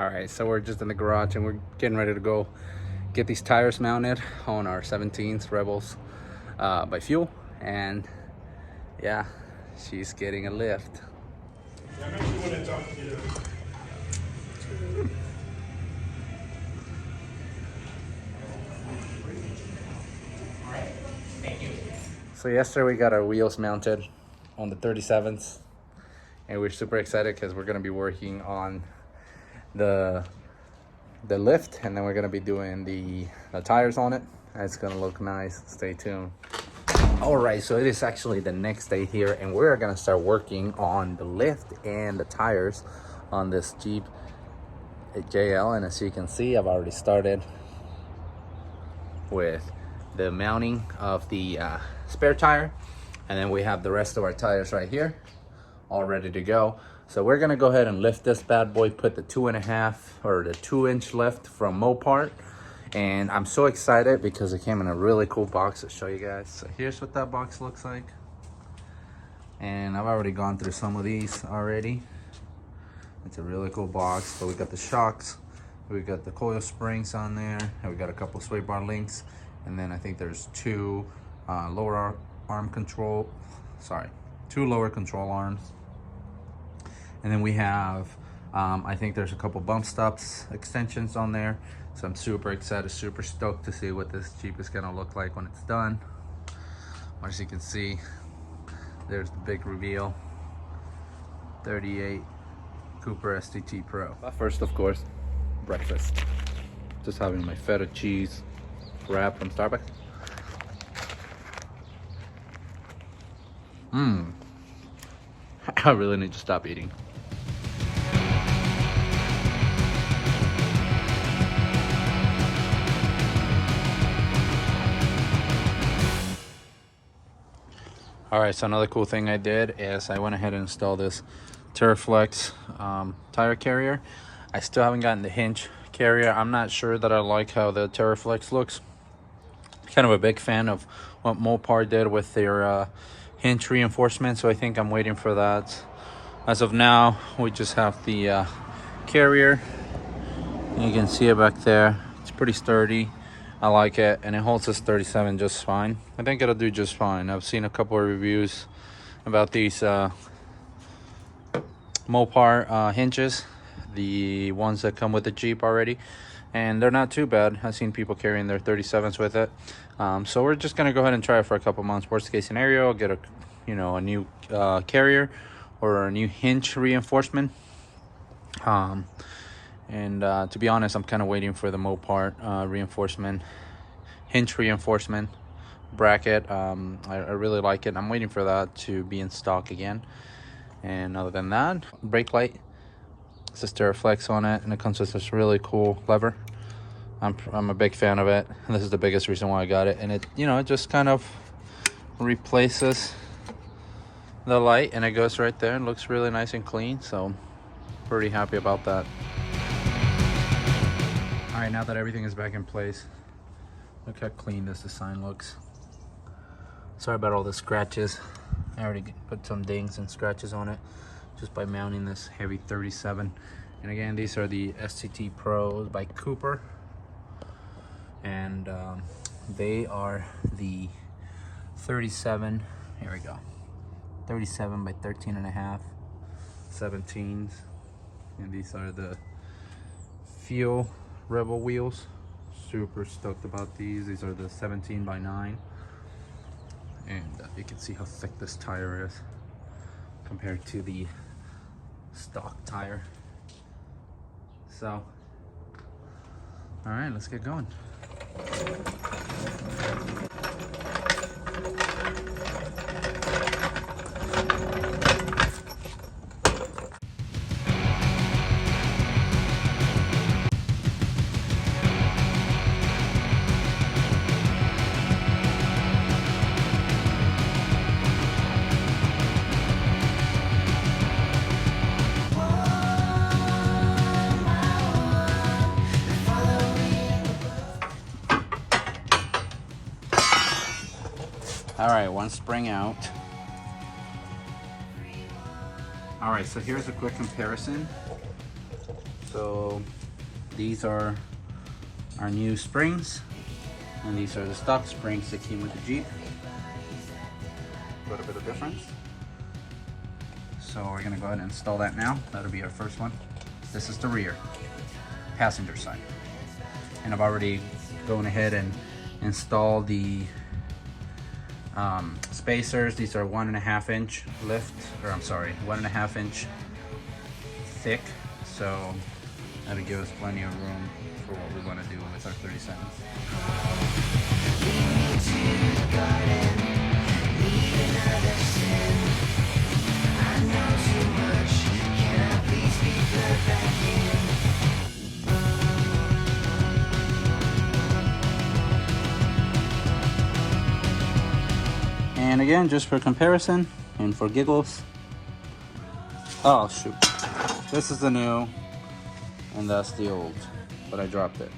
All right, so we're just in the garage and we're getting ready to go get these tires mounted on our 17s Rebels by Fuel. And yeah, she's getting a lift. So yesterday we got our wheels mounted on the 37s, and we're super excited because we're gonna be working on the lift, and then we're gonna be doing the tires on it. It's gonna look nice. Stay tuned. All right, so it is actually the next day here, and we're gonna start working on the lift and the tires on this Jeep JL. And as you can see, I've already started with the mounting of the spare tire, and then we have the rest of our tires right here all ready to go. So we're gonna go ahead and lift this bad boy, put the 2.5 or the 2-inch lift from Mopar. And I'm so excited because it came in a really cool box to show you guys. So here's what that box looks like. And I've already gone through some of these already. It's a really cool box. So we got the shocks, we got the coil springs on there, and we got a couple sway bar links. And then I think there's two lower control arms. And then we have, I think there's a couple bump stops extensions on there. So I'm super excited, super stoked to see what this Jeep is gonna look like when it's done. As you can see, there's the big reveal, 38 Cooper STT Pro. But first, of course, breakfast. Just having my feta cheese wrap from Starbucks. I really need to stop eating. All right, so another cool thing I did is I went ahead and installed this TerraFlex tire carrier. I still haven't gotten the hinge carrier. I'm not sure that I like how the TerraFlex looks. Kind of a big fan of what Mopar did with their hinge reinforcement, so I think I'm waiting for that. As of now, we just have the carrier. You can see it back there. It's pretty sturdy. I like it, and it holds this 37 just fine. I think it'll do just fine. I've seen a couple of reviews about these Mopar hinges, the ones that come with the Jeep already, and they're not too bad. I've seen people carrying their 37s with it. So we're just gonna go ahead and try it for a couple months. Worst case scenario, I'll get a new carrier or a new hinge reinforcement. To be honest, I'm kind of waiting for the Mopar hinge reinforcement bracket. I really like it. I'm waiting for that to be in stock again. And other than that, brake light. It says TerraFlex on it, and it comes with this really cool lever. I'm a big fan of it, and this is the biggest reason why I got it. And it just kind of replaces the light, and it goes right there and looks really nice and clean. So pretty happy about that. All right, now that everything is back in place, look how clean this design looks. Sorry about all the scratches. I already put some dings and scratches on it just by mounting this heavy 37. And again, these are the STT Pros by Cooper. And they are the 37, here we go, 37 by 13.5, 17s. And these are the Fuel Rebel wheels. Super stoked about these. These are the 17 by 9, and you can see how thick this tire is compared to the stock tire. So all right, let's get going. All right, one spring out. All right, so here's a quick comparison So these are our new springs, and these are the stock springs that came with the Jeep. A little bit of difference. So we're gonna go ahead and install that now. That'll be our first one. This is the rear passenger side, and I've already gone ahead and installed the spacers. These are 1.5 inch lift, or I'm sorry, 1.5 inch thick. So that'll give us plenty of room for what we want to do with our 37s. And again, just for comparison and for giggles. Oh shoot. This is the new, and that's the old, but I dropped it.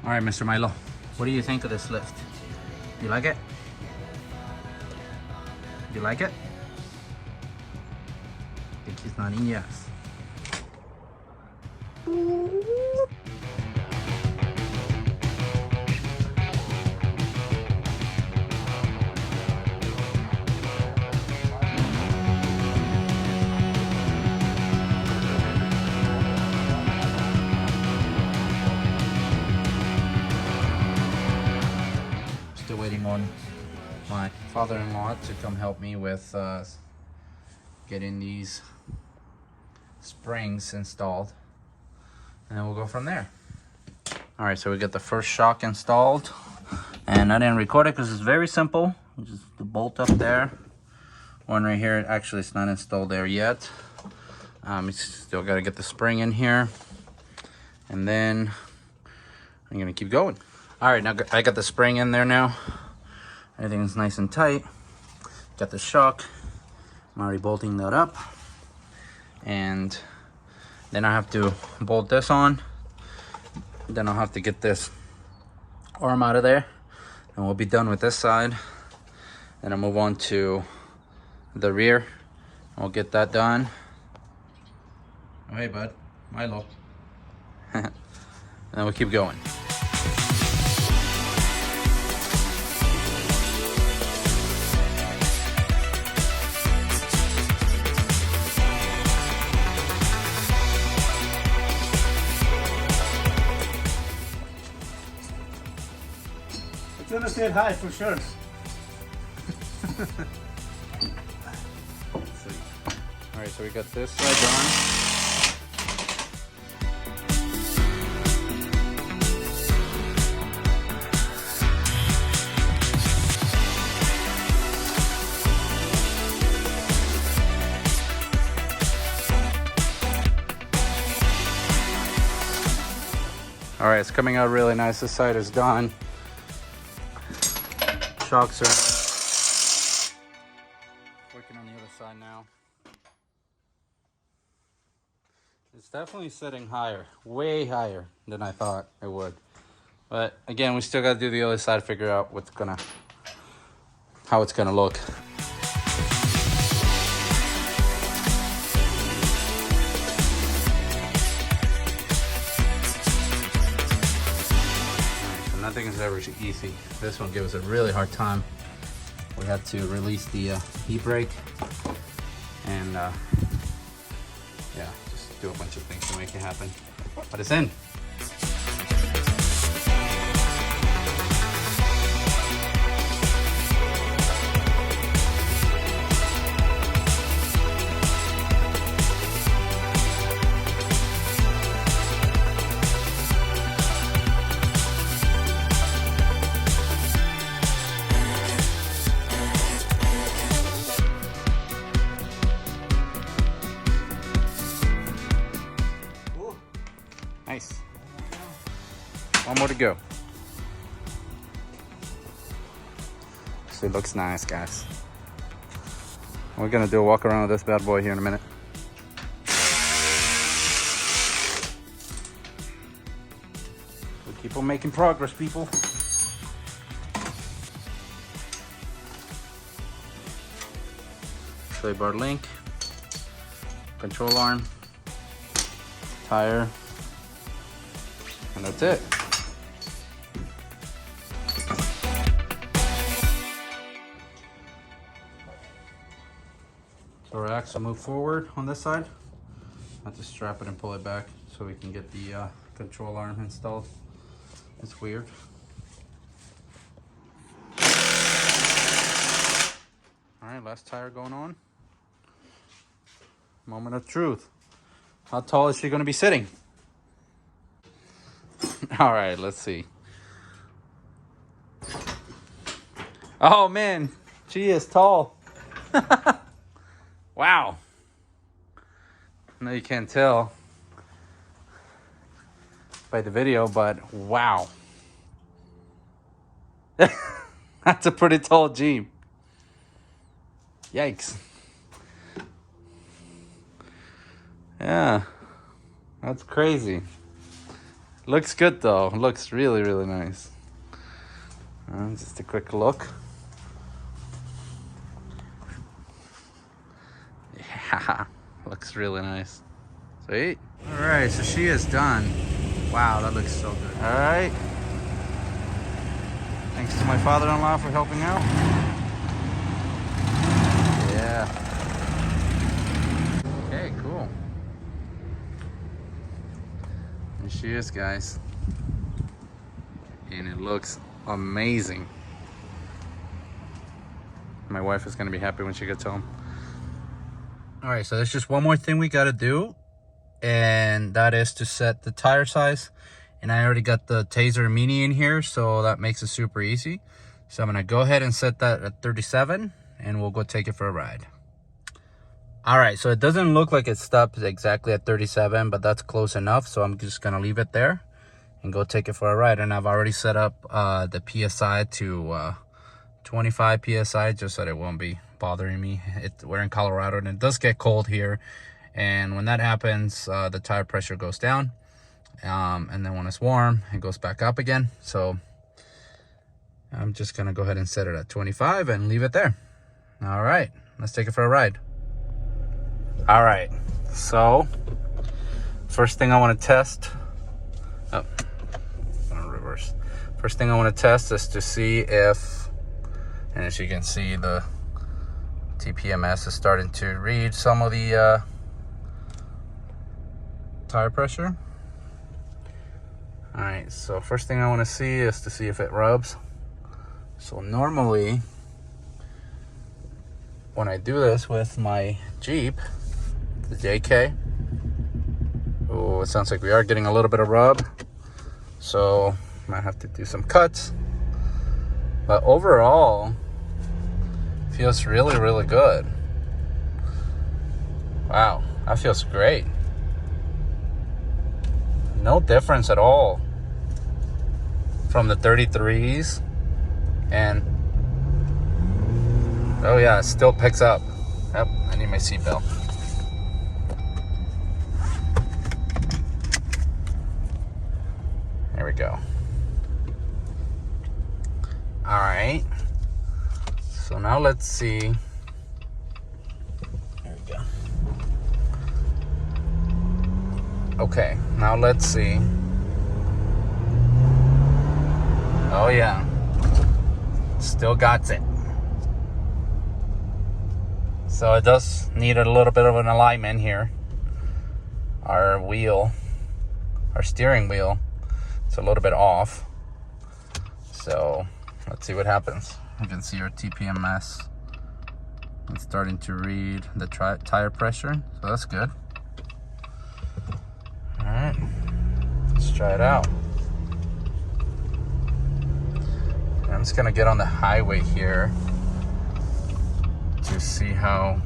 All right, Mr. Milo, what do you think of this lift? You like it? You like it? I think he's nodding yes. Still waiting on my father-in-law to come help me with getting these springs installed, and then we'll go from there. All right, so we got the first shock installed, and I didn't record it because it's very simple. Just the bolt up there, one right here. Actually, it's not installed there yet. It's still got to get the spring in here, and then I'm gonna keep going. All right, now I got the spring in there now. Everything's nice and tight. Got the shock. I'm already bolting that up. And then I have to bolt this on. Then I'll have to get this arm out of there. And we'll be done with this side. Then I'll move on to the rear. We'll get that done. Oh, hey, bud. Milo. And then we'll keep going. It's gonna stay high for sure. All right, so we got this side done. All right, it's coming out really nice. This side is done. Shocks are working on the other side now. It's definitely sitting higher, way higher than I thought it would. But again, we still got to do the other side, figure out how it's gonna look. Nothing is ever easy. This one gave us a really hard time. We had to release the e-brake and yeah, just do a bunch of things to make it happen. But it's in. Nice. One more to go. Actually looks nice, guys. We're gonna do a walk around with this bad boy here in a minute. We keep on making progress, people. Sway bar link, control arm, tire, and that's it. So our axle move forward on this side. I have to strap it and pull it back so we can get the control arm installed. It's weird. All right, last tire going on. Moment of truth. How tall is she going to be sitting? All right, let's see. Oh man, she is tall. Wow. I know you can't tell by the video, but wow. That's a pretty tall Jeep. Yikes. Yeah, that's crazy. Looks good though. Looks really, really nice. Just a quick look. Yeah, looks really nice. Sweet. All right, so she is done. Wow, that looks so good. All right. Thanks to my father-in-law for helping out. Yeah. Okay, cool. There she is, guys. And it looks amazing. My wife is gonna be happy when she gets home. All right, so there's just one more thing we gotta do, and that is to set the tire size. And I already got the Tazer Mini in here, so that makes it super easy. So I'm gonna go ahead and set that at 37, and we'll go take it for a ride. All right, so it doesn't look like it stops exactly at 37, but that's close enough. So I'm just gonna leave it there and go take it for a ride. And I've already set up the PSI to 25 PSI, just so that it won't be bothering me. We're in Colorado and it does get cold here. And when that happens, the tire pressure goes down. And then when it's warm, it goes back up again. So I'm just gonna go ahead and set it at 25 and leave it there. All right, let's take it for a ride. All right, so first thing I want to test, reverse. First thing I want to test is to see if, and as you can see, the TPMS is starting to read some of the tire pressure. All right, so first thing I want to see is to see if it rubs. So normally, when I do this with my Jeep, the JK, oh, it sounds like we are getting a little bit of rub. So I might have to do some cuts. But overall, feels really, really good. Wow, that feels great. No difference at all from the 33s. And oh yeah, it still picks up. Yep, I need my seatbelt. There we go. All right. So now let's see. There we go. Okay, now let's see. Oh yeah. Still got it. So it does need a little bit of an alignment here. Our wheel, our steering wheel, it's a little bit off. So let's see what happens. You can see our TPMS. It's starting to read the tire pressure, so that's good. All right, let's try it out. I'm just gonna get on the highway here to see how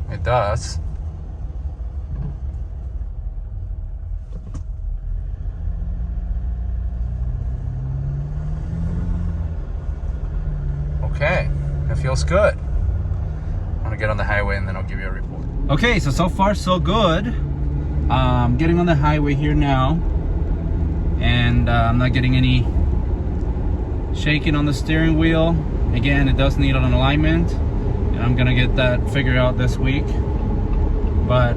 it does. Okay, it feels good. I'm gonna get on the highway and then I'll give you a report. Okay, so far so good. Getting on the highway here now, and I'm not getting any shaking on the steering wheel. Again, it does need an alignment, and I'm gonna get that figured out this week. But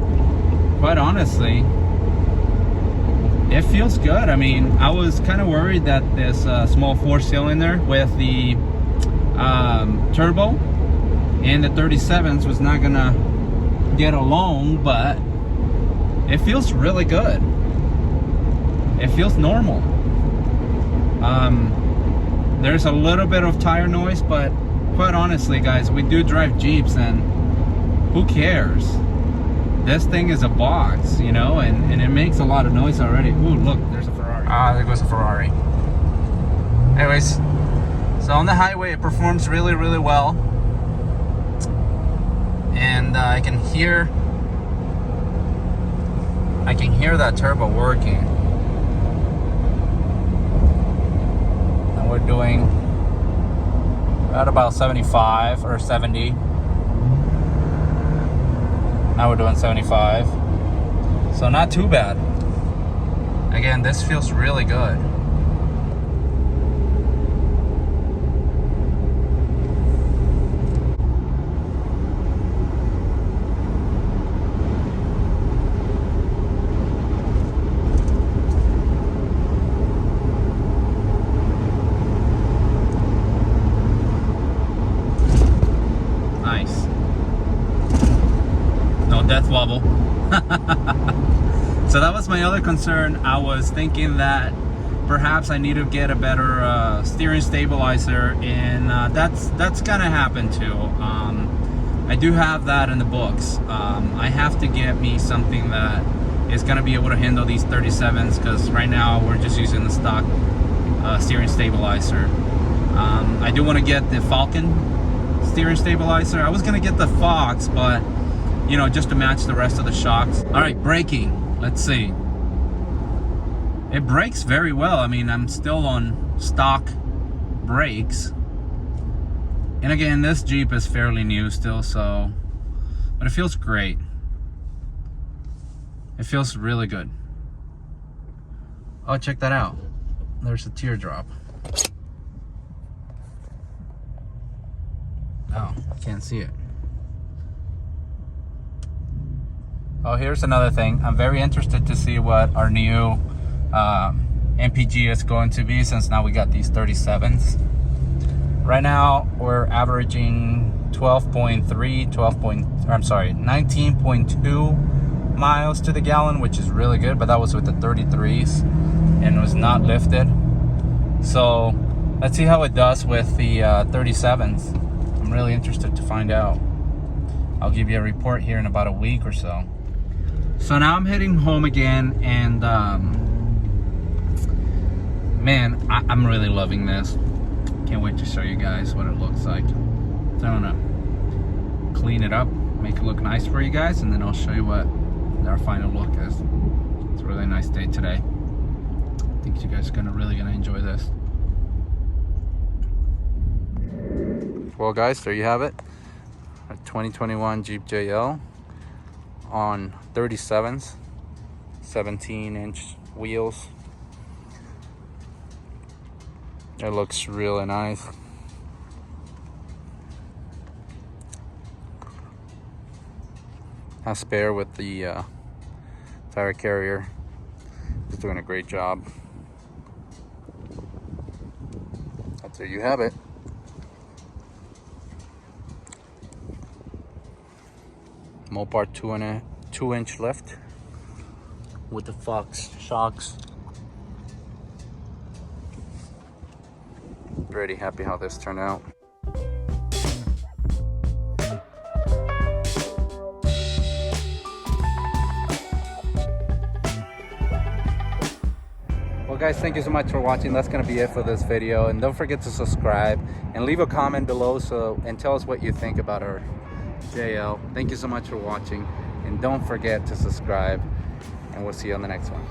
quite honestly, it feels good. I mean, I was kind of worried that this small 4-cylinder with the turbo and the 37s was not gonna get along, but it feels really good. It feels normal. There's a little bit of tire noise, but quite honestly, guys, we do drive Jeeps, and who cares? This thing is a box, you know, and it makes a lot of noise already. Ooh, look, there's a Ferrari. Ah, there goes a Ferrari. Anyways, so on the highway, it performs really, really well. And I can hear that turbo working. And we're doing at about 75 or 70. Now we're doing 75. So not too bad. Again, this feels really good. Death wobble. So that was my other concern. I was thinking that perhaps I need to get a better steering stabilizer, and that's gonna happen too. I do have that in the books. I have to get me something that is gonna be able to handle these 37s, because right now we're just using the stock steering stabilizer. I do want to get the Falcon steering stabilizer. I was gonna get the Fox, but you know, just to match the rest of the shocks. All right, braking. Let's see. It brakes very well. I mean, I'm still on stock brakes. And again, this Jeep is fairly new still, so, but it feels great. It feels really good. Oh, check that out. There's a teardrop. Oh, can't see it. Oh, here's another thing. I'm very interested to see what our new MPG is going to be, since now we got these 37s. Right now, we're averaging 19.2 miles to the gallon, which is really good, but that was with the 33s and was not lifted. So let's see how it does with the 37s. I'm really interested to find out. I'll give you a report here in about a week or so. So now I'm heading home again, and man, I'm really loving this. Can't wait to show you guys what it looks like. So I'm gonna clean it up, make it look nice for you guys, and then I'll show you what our final look is. It's a really nice day today. I think you guys are really gonna enjoy this. Well guys, there you have it. A 2021 Jeep JL on 37s, 17-inch wheels. It looks really nice. Has spare with the tire carrier. It's doing a great job. That's there you have it. Mopar 2-inch lift with the Fox shocks. Pretty happy how this turned out. Well guys, thank you so much for watching. That's gonna be it for this video, and don't forget to subscribe and leave a comment below and tell us what you think about our JL. Thank you so much for watching, and don't forget to subscribe, and we'll see you on the next one.